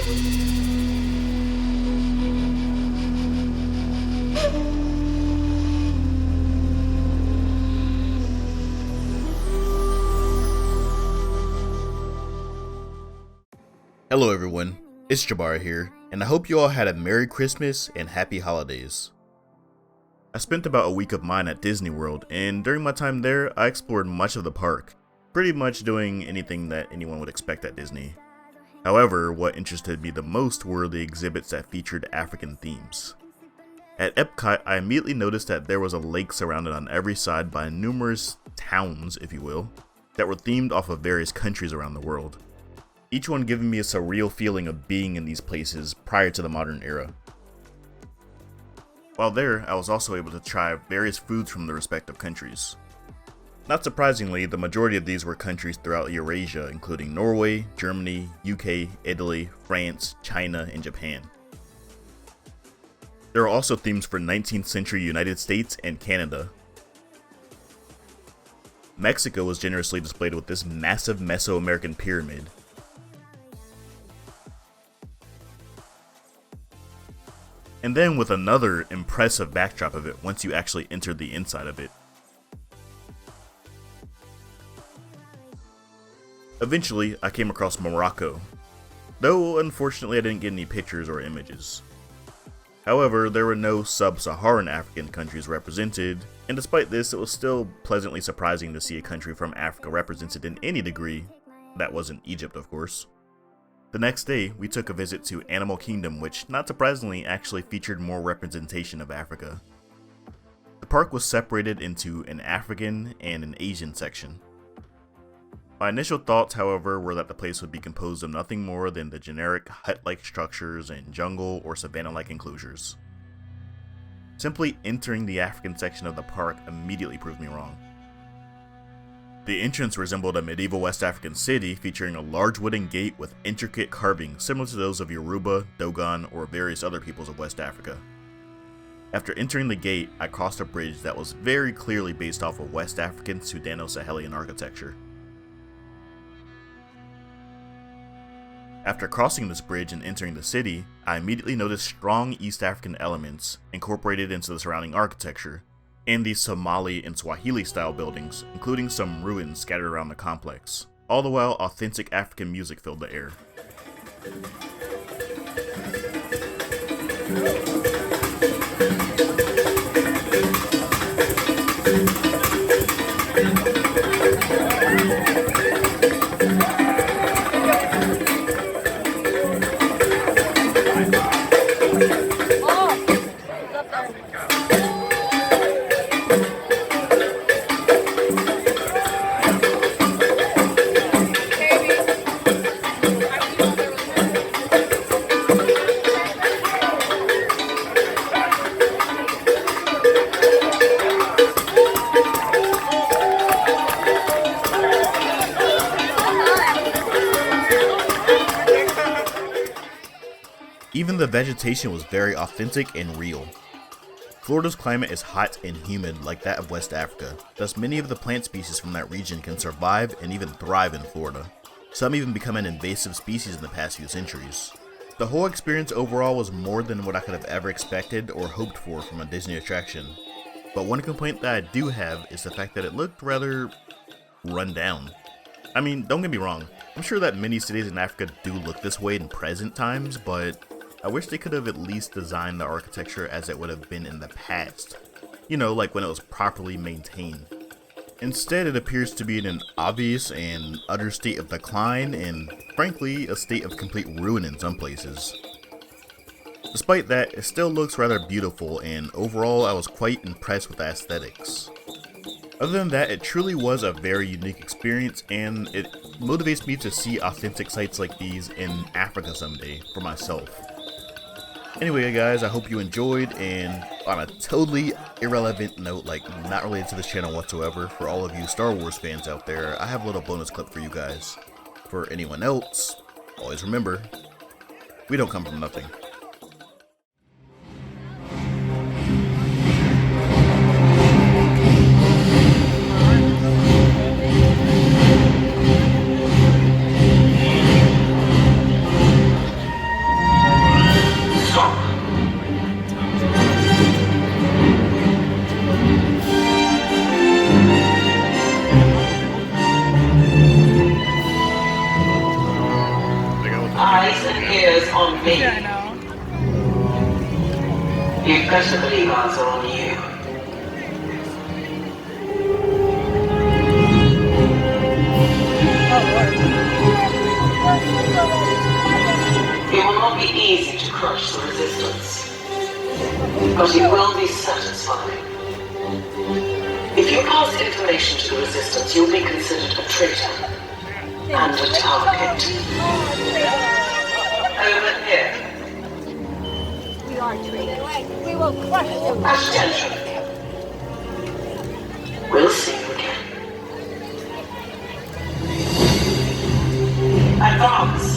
Hello everyone, it's Jabara here, and I hope you all had a Merry Christmas and Happy Holidays. I spent about a week of mine at Disney World, and during my time there, I explored much of the park, pretty much doing anything that anyone would expect at Disney. However, what interested me the most were the exhibits that featured African themes. At Epcot, I immediately noticed that there was a lake surrounded on every side by numerous towns, if you will, that were themed off of various countries around the world. Each one giving me a surreal feeling of being in these places prior to the modern era. While there, I was also able to try various foods from the respective countries. Not surprisingly, the majority of these were countries throughout Eurasia, including Norway, Germany, UK, Italy, France, China, and Japan. There are also themes for 19th century United States and Canada. Mexico was generously displayed with this massive Mesoamerican pyramid. And then with another impressive backdrop of it once you actually entered the inside of it. Eventually, I came across Morocco, though unfortunately I didn't get any pictures or images. However, there were no sub-Saharan African countries represented, and despite this, it was still pleasantly surprising to see a country from Africa represented in any degree. That wasn't Egypt, of course. The next day, we took a visit to Animal Kingdom, which, not surprisingly, actually featured more representation of Africa. The park was separated into an African and an Asian section. My initial thoughts, however, were that the place would be composed of nothing more than the generic hut-like structures and jungle or savanna-like enclosures. Simply entering the African section of the park immediately proved me wrong. The entrance resembled a medieval West African city featuring a large wooden gate with intricate carving similar to those of Yoruba, Dogon, or various other peoples of West Africa. After entering the gate, I crossed a bridge that was very clearly based off of West African sudan-sahelian architecture. After crossing this bridge and entering the city, I immediately noticed strong East African elements incorporated into the surrounding architecture, and the Somali and Swahili style buildings, including some ruins scattered around the complex, all the while authentic African music filled the air. Even the vegetation was very authentic and real. Florida's climate is hot and humid like that of West Africa, thus many of the plant species from that region can survive and even thrive in Florida, some even become an invasive species in the past few centuries. The whole experience overall was more than what I could have ever expected or hoped for from a Disney attraction, but one complaint that I do have is the fact that it looked rather run down. I mean, don't get me wrong, I'm sure that many cities in Africa do look this way in present times, but I wish they could have at least designed the architecture as it would have been in the past. You know, like when it was properly maintained. Instead, it appears to be in an obvious and utter state of decline and, frankly, a state of complete ruin in some places. Despite that, it still looks rather beautiful, and overall I was quite impressed with the aesthetics. Other than that, it truly was a very unique experience, and it motivates me to see authentic sites like these in Africa someday for myself. Anyway guys, I hope you enjoyed, and on a totally irrelevant note, like not related to this channel whatsoever, for all of you Star Wars fans out there, I have a little bonus clip for you guys. For anyone else, always remember, we don't come from nothing. Eyes and ears on me. Yeah, I know. You'd better believe eyes are on you. Oh, Lord. It will not be easy to crush the resistance, but it will be satisfying. If you pass information to the resistance, you'll be considered a traitor and a target. Over here. We are traitors. We will crush them. Attention. We'll see you again. Advance.